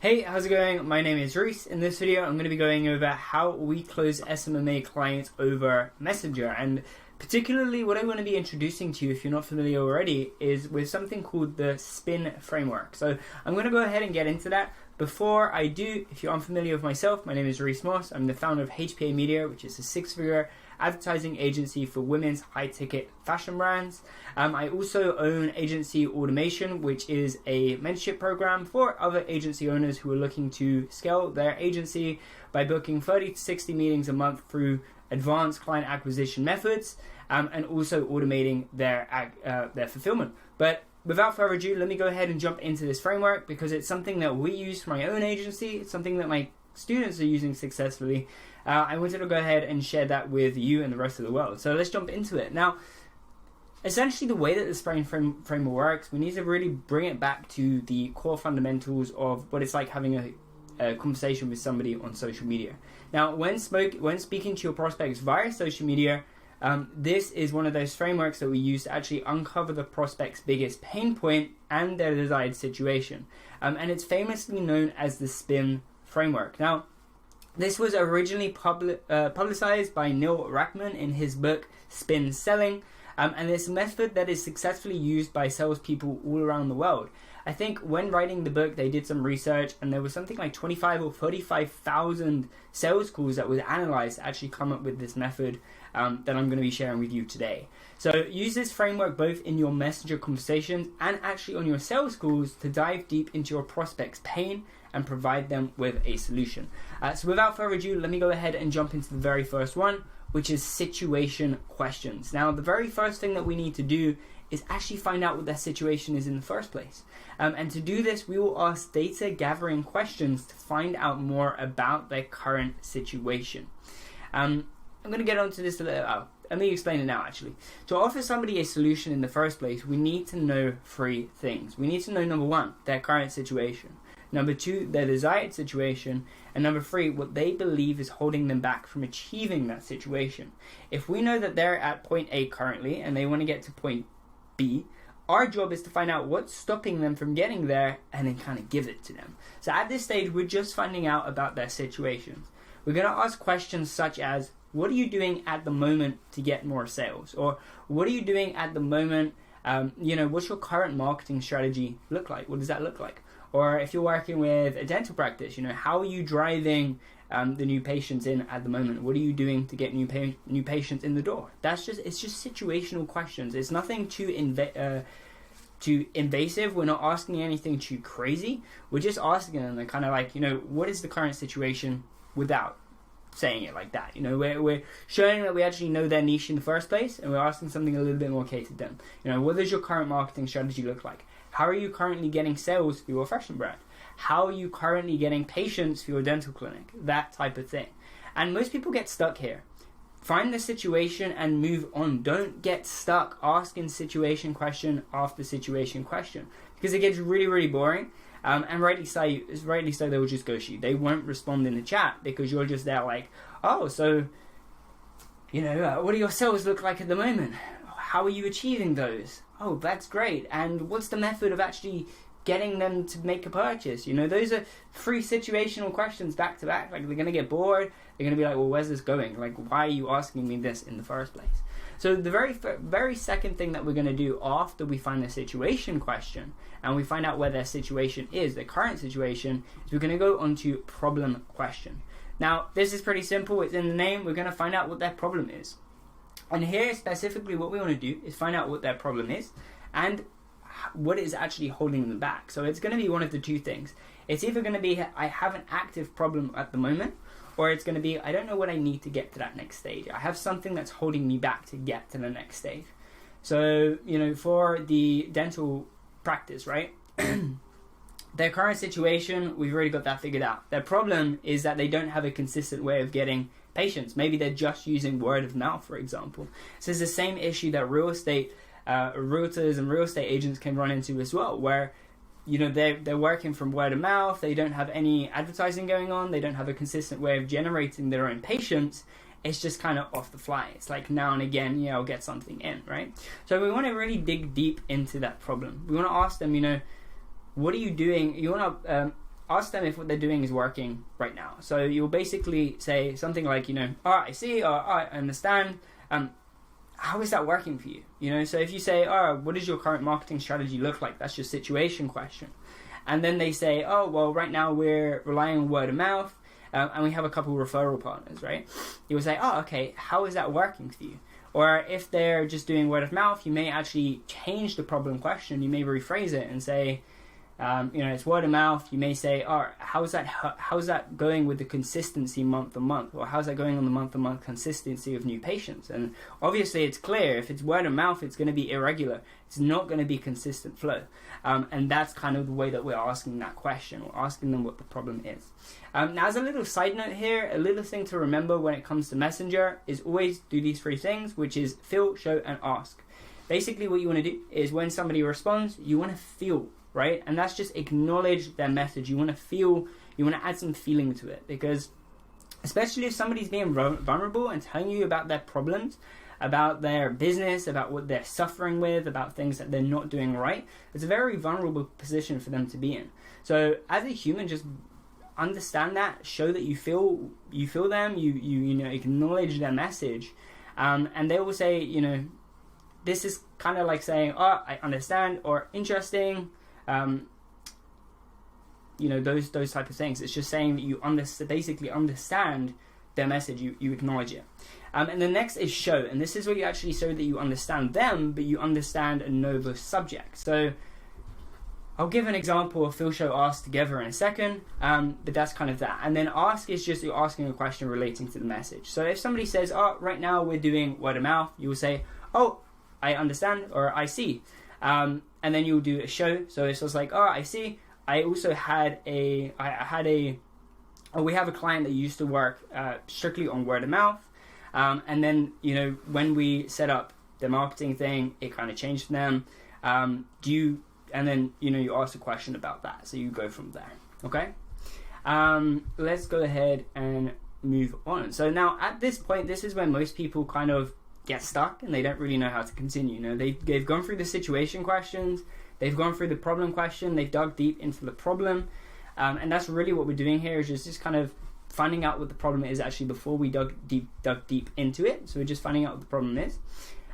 Hey, how's it going? My name is Reece. In this video, I'm going to be going over how we close SMMA clients over Messenger. And particularly what I want to be introducing to you, if you're not familiar already, is with something called the SPIN framework. So I'm going to go ahead and get into that. Before I do, if you're unfamiliar with myself, my name is Reece Moss. I'm the founder of HPA Media, which is a six-figure advertising agency for women's high-ticket fashion brands. I also own Agency Automation, which is a mentorship program for other agency owners who are looking to scale their agency by booking 30 to 60 meetings a month through advanced client acquisition methods, and also automating their fulfillment. But without further ado, let me go ahead and jump into this framework because it's something that we use for my own agency. It's something that my students are using successfully. I wanted to go ahead and share that with you and the rest of the world. So let's jump into it. Now, essentially the way that this framework works, we need to really bring it back to the core fundamentals of what it's like having a conversation with somebody on social media. Now, when speaking to your prospects via social media, this is one of those frameworks that we use to actually uncover the prospect's biggest pain point and their desired situation. And it's famously known as the SPIN framework. Now, this was originally publicized by Neil Rackman in his book Spin Selling, and it's a method that is successfully used by salespeople all around the world. I think when writing the book, they did some research, and there was something like 25 or 35,000 sales calls that was analyzed to actually come up with this method that I'm going to be sharing with you today. So use this framework both in your messenger conversations and actually on your sales calls to dive deep into your prospect's pain and provide them with a solution. So without further ado, let me go ahead and jump into the very first one, which is situation questions. Now, the very first thing that we need to do is actually find out what their situation is in the first place. And to do this, we will ask data gathering questions to find out more about their current situation. I'm going to get onto this a little. Let me explain it now, actually. To offer somebody a solution in the first place, we need to know three things. We need to know, number one, their current situation. Number two, their desired situation. And number three, what they believe is holding them back from achieving that situation. If we know that they're at point A currently and they want to get to point B, our job is to find out what's stopping them from getting there and then kind of give it to them. So at this stage, we're just finding out about their situations. We're going to ask questions such as, what are you doing at the moment to get more sales? Or what are you doing at the moment? What's your current marketing strategy look like? What does that look like? Or if you're working with a dental practice, how are you driving the new patients in at the moment? What are you doing to get new patients in the door? It's just situational questions. It's nothing too invasive. We're not asking anything too crazy. We're just asking them, they're kind of like, what is the current situation without saying it like that. We're showing that we actually know their niche in the first place, and we're asking something a little bit more catered to them. What does your current marketing strategy look like? How are you currently getting sales for your fashion brand? How are you currently getting patients for your dental clinic? That type of thing. And most people get stuck here. Find the situation and move on. Don't get stuck asking situation question after situation question, because it gets really, really boring. And rightly so, they will just ghost you. They won't respond in the chat because you're just there like, oh, so, what do your sales look like at the moment? How are you achieving those? Oh, that's great. And what's the method of actually getting them to make a purchase? Those are three situational questions back to back. Like, they're going to get bored. They're going to be like, well, where's this going? Like, why are you asking me this in the first place? So the very second thing that we're going to do after we find the situation question and we find out where their situation is, their current situation, is we're going to go on to problem question. Now, this is pretty simple. It's in the name. We're going to find out what their problem is. And here, specifically, what we want to do is find out what their problem is and what is actually holding them back. So it's going to be one of the two things. It's either going to be, I have an active problem at the moment, or it's going to be, I don't know what I need to get to that next stage. I have something that's holding me back to get to the next stage. So, for the dental practice, right? Their current situation, we've already got that figured out. Their problem is that they don't have a consistent way of getting patients. Maybe they're just using word of mouth, for example. So it's the same issue that real estate realtors and real estate agents can run into as well, where they're working from word of mouth. They don't have any advertising going on. They don't have a consistent way of generating their own patients. It's just kind of off the fly. It's like now and again, I'll get something in, right? So we want to really dig deep into that problem. We want to ask them, what are you doing? You want to ask them if what they're doing is working right now. So you'll basically say something like, I see, or I understand. How is that working for you? So if you say, what does your current marketing strategy look like? That's your situation question. And then they say, well, right now we're relying on word of mouth, and we have a couple of referral partners, right? You will say, okay, how is that working for you? Or if they're just doing word of mouth, you may actually change the problem question. You may rephrase it and say, it's word of mouth. You may say, how's that going with the consistency month to month? Or how's that going on the month to month consistency of new patients? And obviously it's clear, if it's word of mouth, it's going to be irregular. It's not going to be consistent flow. And that's kind of the way that we're asking that question. We're asking them what the problem is. Now, as a little side note here, a little thing to remember when it comes to Messenger is always do these three things, which is feel, show, and ask. Basically, what you want to do is when somebody responds, you want to feel, right? And that's just acknowledge their message. You want to feel, you want to add some feeling to it, because especially if somebody's being vulnerable and telling you about their problems, about their business, about what they're suffering with, about things that they're not doing right, it's a very vulnerable position for them to be in. So as a human, just understand that, show that you feel them, you acknowledge their message, and they will say, this is kind of like saying, I understand, or interesting, those type of things. It's just saying that you basically understand their message, you acknowledge it. And the next is show, and this is where you actually show that you understand them, but you understand and know the subject. So I'll give an example of feel, show, ask together in a second, but that's kind of that. And then ask is just you're asking a question relating to the message. So if somebody says, right now we're doing word of mouth, you will say, I understand, or I see. And then you'll do a show. So it's just like, I see. I also we have a client that used to work strictly on word of mouth. And then, when we set up the marketing thing, it kind of changed for them. And then, you ask a question about that. So you go from there. Okay? Let's go ahead and move on. So now at this point, this is where most people kind of get stuck and they don't really know how to continue. They've gone through the situation questions. They've gone through the problem question. They've dug deep into the problem. And that's really what we're doing here, is just kind of finding out what the problem is actually before we dug deep into it. So we're just finding out what the problem is.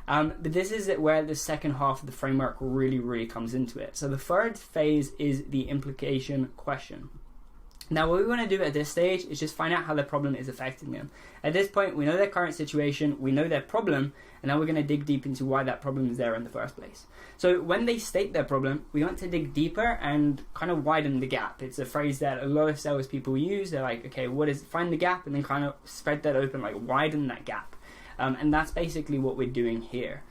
But this is where the second half of the framework really, really comes into it. So the third phase is the implication question. Now, what we want to do at this stage is just find out how the problem is affecting them. At this point, we know their current situation, we know their problem, and now we're going to dig deep into why that problem is there in the first place. So when they state their problem, we want to dig deeper and kind of widen the gap. It's a phrase that a lot of salespeople use. They're like, okay, find the gap, and then kind of spread that open, like widen that gap. And that's basically what we're doing here.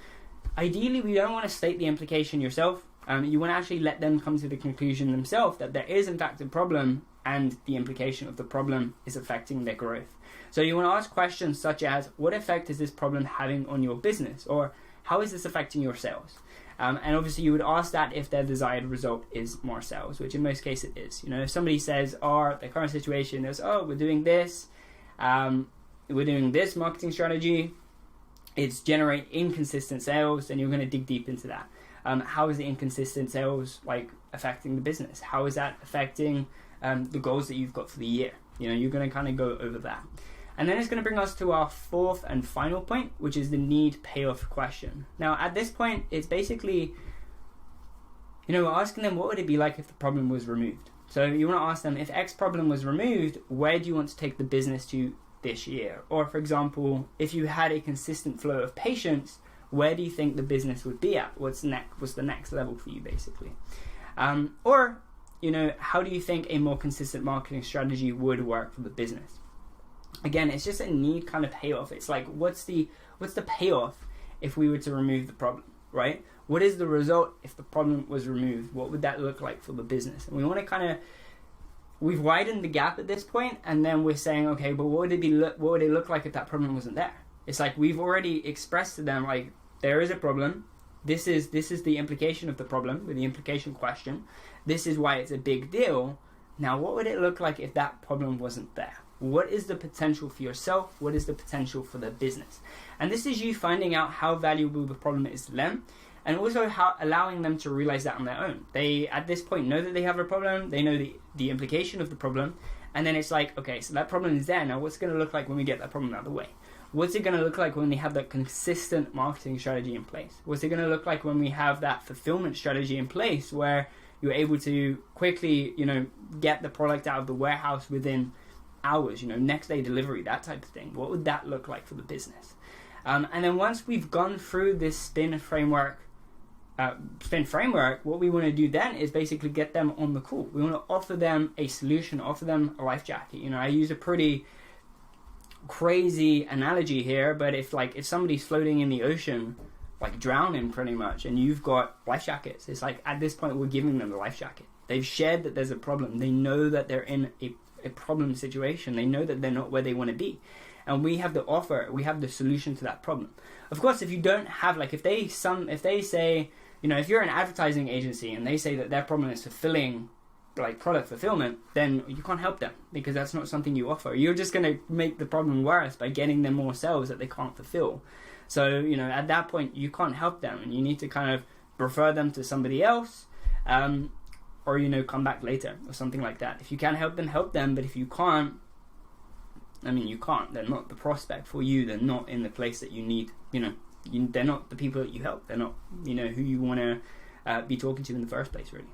Ideally, we don't want to state the implication yourself. You want to actually let them come to the conclusion themselves that there is in fact a problem, and the implication of the problem is affecting their growth. So you want to ask questions such as, what effect is this problem having on your business? Or how is this affecting your sales? And obviously you would ask that if their desired result is more sales, which in most cases it is. If somebody says, their current situation is, we're doing this marketing strategy, it's generate inconsistent sales, then you're going to dig deep into that. How is the inconsistent sales affecting the business? How is that affecting the goals that you've got for the year? You're going to kind of go over that. And then it's going to bring us to our fourth and final point, which is the need payoff question. Now, at this point, it's basically, we're asking them, what would it be like if the problem was removed? So you want to ask them, if X problem was removed, where do you want to take the business to this year? Or, for example, if you had a consistent flow of patients, where do you think the business would be at? What's the next level for you, basically? Or, how do you think a more consistent marketing strategy would work for the business? Again, it's just a need kind of payoff. It's like, what's the payoff if we were to remove the problem, right? What is the result if the problem was removed? What would that look like for the business? And we want to we've widened the gap at this point, and then we're saying, okay, but what would it look like if that problem wasn't there? It's like we've already expressed to them, like, there is a problem. This is the implication of the problem with the implication question. This is why it's a big deal. Now, what would it look like if that problem wasn't there? What is the potential for yourself? What is the potential for the business? And this is you finding out how valuable the problem is to them. and also how allowing them to realize that on their own. They, at this point, know that they have a problem, they know the implication of the problem, and then it's like, okay, so that problem is there, now what's it going to look like when we get that problem out of the way? What's it going to look like when we have that consistent marketing strategy in place? What's it going to look like when we have that fulfillment strategy in place where you're able to quickly, get the product out of the warehouse within hours, next day delivery, that type of thing? What would that look like for the business? And then once we've gone through this spin framework, what we want to do then is basically get them on the call. We want to offer them a solution, offer them a life jacket. I use a pretty crazy analogy here, but if somebody's floating in the ocean, like drowning pretty much, and you've got life jackets, it's like at this point we're giving them the life jacket. They've shared that there's a problem. They know that they're in a problem situation. They know that they're not where they want to be. And we have the offer, we have the solution to that problem. Of course, if you don't have, if they say, if you're an advertising agency and they say that their problem is fulfilling, product fulfillment, then you can't help them because that's not something you offer. You're just going to make the problem worse by getting them more sales that they can't fulfill. So, at that point, you can't help them, and you need to kind of refer them to somebody else, or, come back later or something like that. If you can help them, but if you can't, you can't. They're not the prospect for you. They're not in the place that you need. They're not the people that you help. They're not, who you want to be talking to in the first place, really.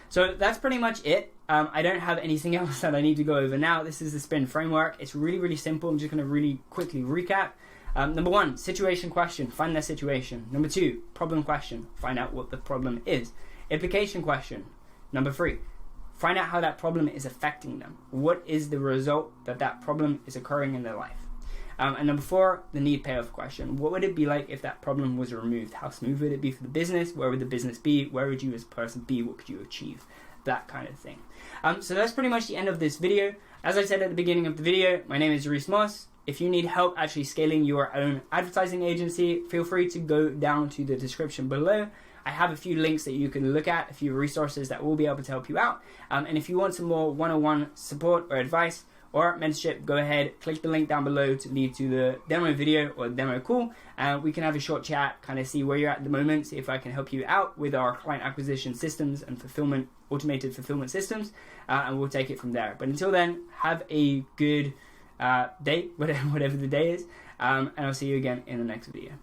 So that's pretty much it. I don't have anything else that I need to go over now. This is the spin framework. It's really, really simple. I'm just going to really quickly recap. Number 1, situation question. Find their situation. Number 2, problem question. Find out what the problem is. Implication question. Number 3, find out how that problem is affecting them. What is the result that problem is occurring in their life? And number 4, the need payoff question. What would it be like if that problem was removed? How smooth would it be for the business? Where would the business be? Where would you as a person be? What could you achieve? That kind of thing. So that's pretty much the end of this video. As I said at the beginning of the video, my name is Reece. If you need help actually scaling your own advertising agency, feel free to go down to the description below. I have a few links that you can look at, a few resources that will be able to help you out. And if you want some more one-on-one support or advice or mentorship, go ahead, click the link down below to lead to the demo video or demo call. We can have a short chat, kind of see where you're at the moment, see if I can help you out with our client acquisition systems and automated fulfillment systems, and we'll take it from there. But until then, have a good day, whatever the day is, and I'll see you again in the next video.